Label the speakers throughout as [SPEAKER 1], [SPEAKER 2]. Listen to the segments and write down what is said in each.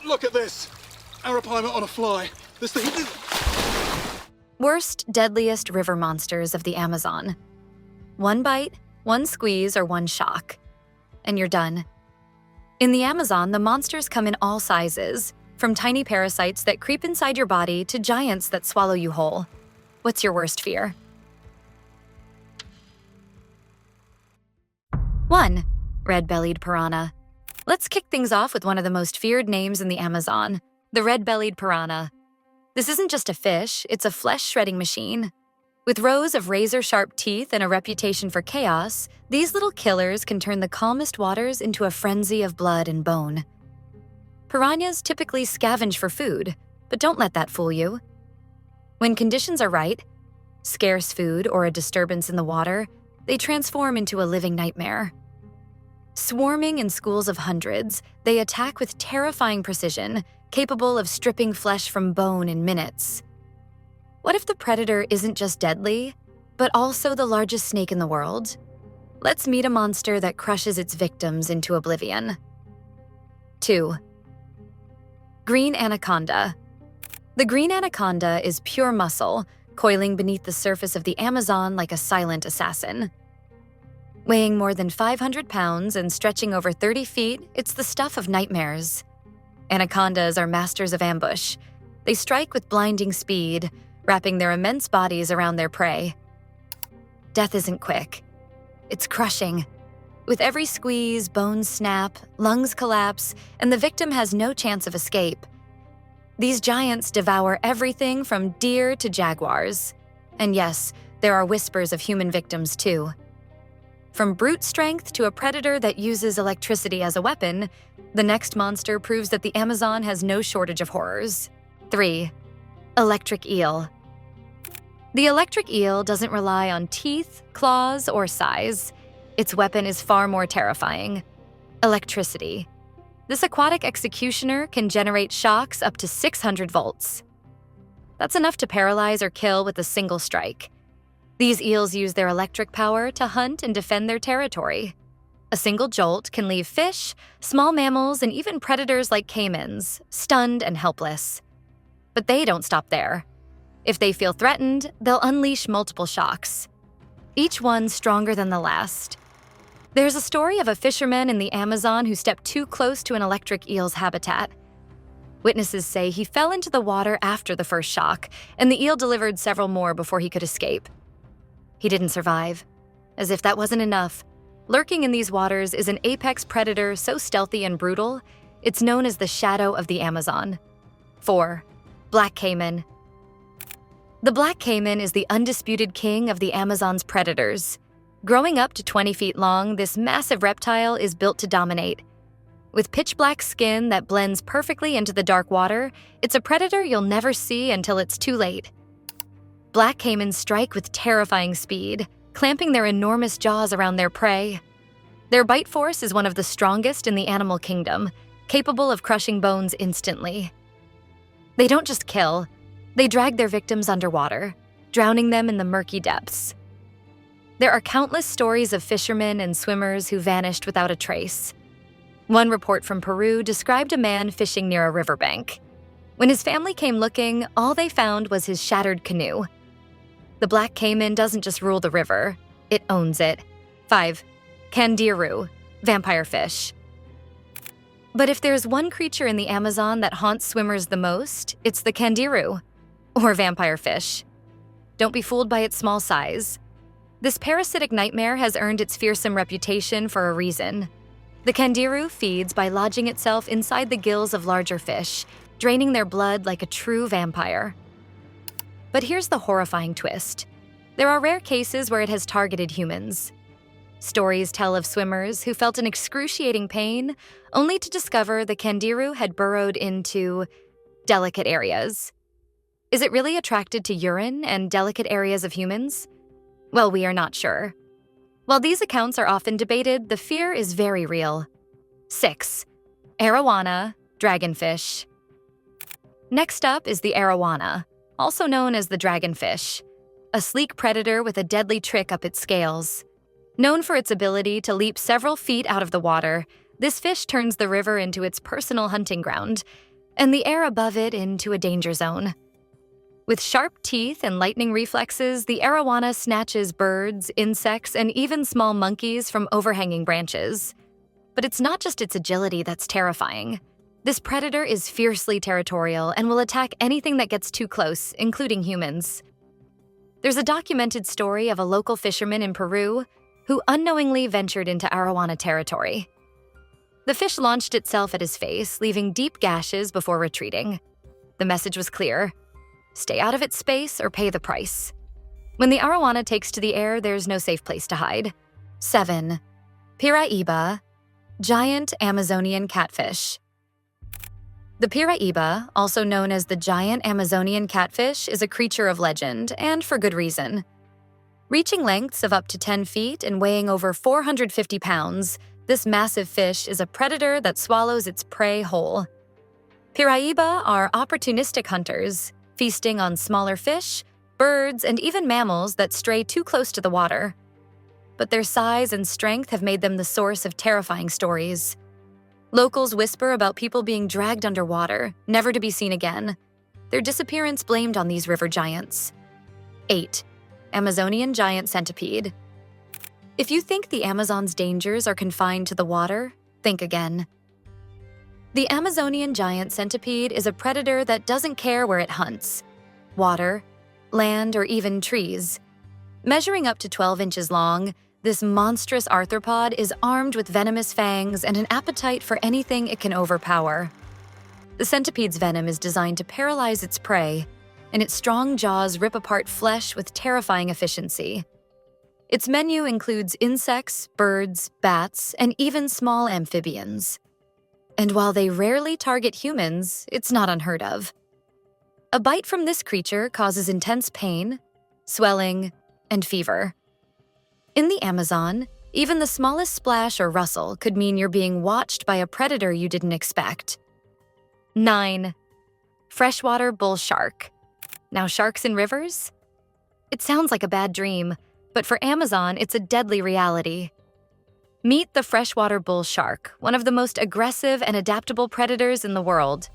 [SPEAKER 1] Look at this. Arapaima on a fly. This thing...
[SPEAKER 2] Worst, deadliest river monsters of the Amazon. One bite, one squeeze, or one shock, and you're done. In the Amazon, the monsters come in all sizes, from tiny parasites that creep inside your body to giants that swallow you whole. What's your worst fear? 1. Red-bellied piranha. Let's kick things off with one of the most feared names in the Amazon, the red-bellied piranha. This isn't just a fish, it's a flesh-shredding machine. With rows of razor-sharp teeth and a reputation for chaos, these little killers can turn the calmest waters into a frenzy of blood and bone. Piranhas typically scavenge for food, but don't let that fool you. When conditions are right, scarce food or a disturbance in the water, they transform into a living nightmare. Swarming in schools of hundreds, they attack with terrifying precision, capable of stripping flesh from bone in minutes. What if the predator isn't just deadly, but also the largest snake in the world? Let's meet a monster that crushes its victims into oblivion. 2. Green anaconda. The green anaconda is pure muscle, coiling beneath the surface of the Amazon like a silent assassin. Weighing more than 500 pounds and stretching over 30 feet, it's the stuff of nightmares. Anacondas are masters of ambush. They strike with blinding speed, wrapping their immense bodies around their prey. Death isn't quick. It's crushing. With every squeeze, bones snap, lungs collapse, and the victim has no chance of escape. These giants devour everything from deer to jaguars. And yes, there are whispers of human victims too. From brute strength to a predator that uses electricity as a weapon, the next monster proves that the Amazon has no shortage of horrors. 3. Electric eel. The electric eel doesn't rely on teeth, claws, or size. Its weapon is far more terrifying: electricity. This aquatic executioner can generate shocks up to 600 volts. That's enough to paralyze or kill with a single strike. These eels use their electric power to hunt and defend their territory. A single jolt can leave fish, small mammals, and even predators like caimans stunned and helpless. But they don't stop there. If they feel threatened, they'll unleash multiple shocks, each one stronger than the last. There's a story of a fisherman in the Amazon who stepped too close to an electric eel's habitat. Witnesses say he fell into the water after the first shock, and the eel delivered several more before he could escape. He didn't survive. As if that wasn't enough, lurking in these waters is an apex predator so stealthy and brutal, it's known as the shadow of the Amazon. 4. Black caiman. The black caiman is the undisputed king of the Amazon's predators. Growing up to 20 feet long, this massive reptile is built to dominate. With pitch-black skin that blends perfectly into the dark water, it's a predator you'll never see until it's too late. Black caimans strike with terrifying speed, clamping their enormous jaws around their prey. Their bite force is one of the strongest in the animal kingdom, capable of crushing bones instantly. They don't just kill, they drag their victims underwater, drowning them in the murky depths. There are countless stories of fishermen and swimmers who vanished without a trace. One report from Peru described a man fishing near a riverbank. When his family came looking, all they found was his shattered canoe. The black caiman doesn't just rule the river, it owns it. 5. Candiru, vampire fish. But if there's one creature in the Amazon that haunts swimmers the most, it's the candiru, or vampire fish. Don't be fooled by its small size. This parasitic nightmare has earned its fearsome reputation for a reason. The candiru feeds by lodging itself inside the gills of larger fish, draining their blood like a true vampire. But here's the horrifying twist. There are rare cases where it has targeted humans. Stories tell of swimmers who felt an excruciating pain, only to discover the candiru had burrowed into delicate areas. Is it really attracted to urine and delicate areas of humans? Well, we are not sure. While these accounts are often debated, the fear is very real. 6. Arowana, dragonfish. Next up is the arowana, also known as the dragonfish, a sleek predator with a deadly trick up its scales. Known for its ability to leap several feet out of the water, This fish turns the river into its personal hunting ground, and the air above it into a danger zone. With sharp teeth and lightning reflexes, the arowana snatches birds, insects, and even small monkeys from overhanging branches. But it's not just its agility that's terrifying. This predator is fiercely territorial and will attack anything that gets too close, including humans. There's a documented story of a local fisherman in Peru who unknowingly ventured into arowana territory. The fish launched itself at his face, leaving deep gashes before retreating. The message was clear: stay out of its space or pay the price. When the arowana takes to the air, there's no safe place to hide. 7. Piraiba, giant Amazonian catfish. The piraiba, also known as the giant Amazonian catfish, is a creature of legend, and for good reason. Reaching lengths of up to 10 feet and weighing over 450 pounds, this massive fish is a predator that swallows its prey whole. Piraiba are opportunistic hunters, feasting on smaller fish, birds, and even mammals that stray too close to the water. But their size and strength have made them the source of terrifying stories. Locals whisper about people being dragged underwater, never to be seen again, their disappearance blamed on these river giants. 8. Amazonian giant centipede. If you think the Amazon's dangers are confined to the water, think again. The Amazonian giant centipede is a predator that doesn't care where it hunts: water, land, or even trees. Measuring up to 12 inches long, this monstrous arthropod is armed with venomous fangs and an appetite for anything it can overpower. The centipede's venom is designed to paralyze its prey, and its strong jaws rip apart flesh with terrifying efficiency. Its menu includes insects, birds, bats, and even small amphibians. And while they rarely target humans, it's not unheard of. A bite from this creature causes intense pain, swelling, and fever. In the Amazon, even the smallest splash or rustle could mean you're being watched by a predator you didn't expect. 9. Freshwater bull shark. Now, sharks in rivers? It sounds like a bad dream, but for Amazon, it's a deadly reality. Meet the freshwater bull shark, one of the most aggressive and adaptable predators in the world.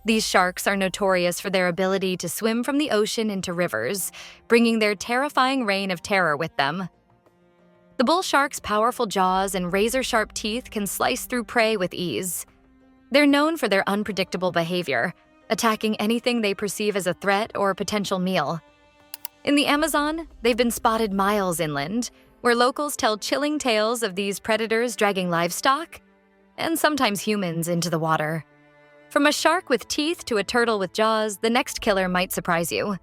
[SPEAKER 2] These sharks are notorious for their ability to swim from the ocean into rivers, bringing their terrifying reign of terror with them. The bull shark's powerful jaws and razor-sharp teeth can slice through prey with ease. They're known for their unpredictable behavior, attacking anything they perceive as a threat or a potential meal. In the Amazon, they've been spotted miles inland, where locals tell chilling tales of these predators dragging livestock, and sometimes humans, into the water. From a shark with teeth to a turtle with jaws, the next killer might surprise you.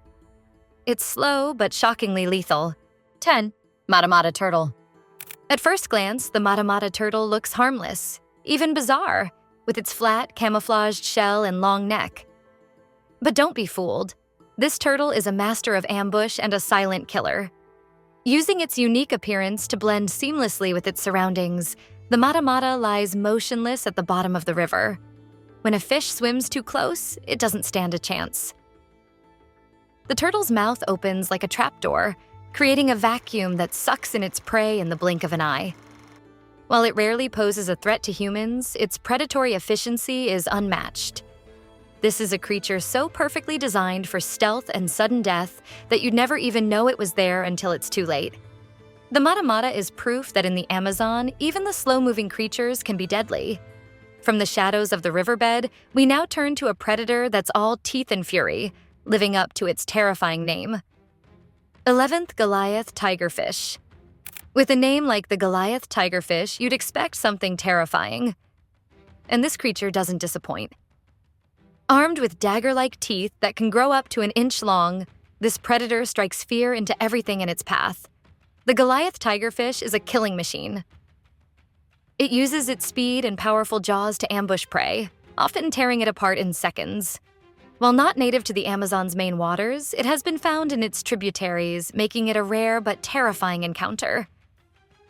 [SPEAKER 2] It's slow but shockingly lethal. 10. Matamata turtle. At first glance, the Matamata turtle looks harmless, even bizarre, with its flat, camouflaged shell and long neck. But don't be fooled. This turtle is a master of ambush and a silent killer. Using its unique appearance to blend seamlessly with its surroundings, the Matamata lies motionless at the bottom of the river. When a fish swims too close, it doesn't stand a chance. The turtle's mouth opens like a trapdoor, creating a vacuum that sucks in its prey in the blink of an eye. While it rarely poses a threat to humans, its predatory efficiency is unmatched. This is a creature so perfectly designed for stealth and sudden death that you'd never even know it was there until it's too late. The Matamata is proof that in the Amazon, even the slow-moving creatures can be deadly. From the shadows of the riverbed, we now turn to a predator that's all teeth and fury, living up to its terrifying name. 11th Goliath tigerfish. With a name like the Goliath tigerfish, you'd expect something terrifying. And this creature doesn't disappoint. Armed with dagger-like teeth that can grow up to an inch long, this predator strikes fear into everything in its path. The Goliath tigerfish is a killing machine. It uses its speed and powerful jaws to ambush prey, often tearing it apart in seconds. While not native to the Amazon's main waters, it has been found in its tributaries, making it a rare but terrifying encounter.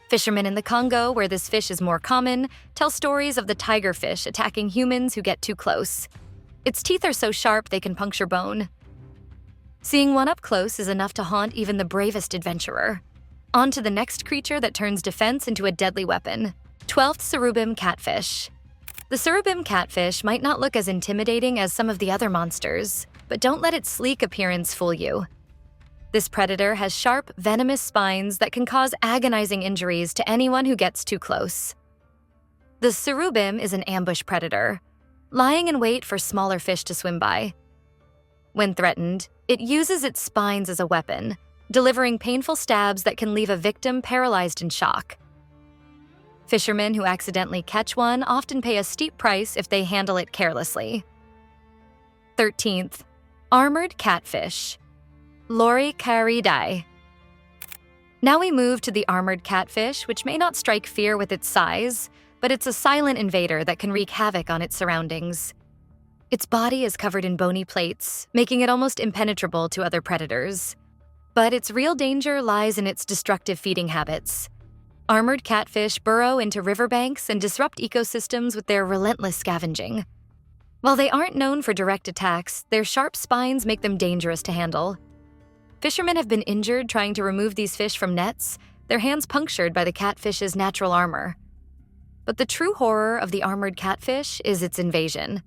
[SPEAKER 2] Fishermen in the Congo, where this fish is more common, tell stories of the tigerfish attacking humans who get too close. Its teeth are so sharp they can puncture bone. Seeing one up close is enough to haunt even the bravest adventurer. On to the next creature that turns defense into a deadly weapon. 12th Cerubim catfish. The Cerubim catfish might not look as intimidating as some of the other monsters, but don't let its sleek appearance fool you. This predator has sharp, venomous spines that can cause agonizing injuries to anyone who gets too close. The Cerubim is an ambush predator, lying in wait for smaller fish to swim by. When threatened, it uses its spines as a weapon, delivering painful stabs that can leave a victim paralyzed in shock. Fishermen who accidentally catch one often pay a steep price if they handle it carelessly. 13th, armored catfish. Loricariidae. Now we move to the armored catfish, which may not strike fear with its size, but it's a silent invader that can wreak havoc on its surroundings. Its body is covered in bony plates, making it almost impenetrable to other predators. But its real danger lies in its destructive feeding habits. Armored catfish burrow into riverbanks and disrupt ecosystems with their relentless scavenging. While they aren't known for direct attacks, their sharp spines make them dangerous to handle. Fishermen have been injured trying to remove these fish from nets, their hands punctured by the catfish's natural armor. But the true horror of the armored catfish is its invasion.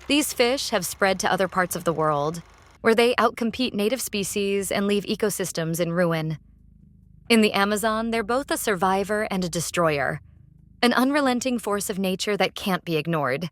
[SPEAKER 2] These fish have spread to other parts of the world, where they outcompete native species and leave ecosystems in ruin. In the Amazon, they're both a survivor and a destroyer, an unrelenting force of nature that can't be ignored.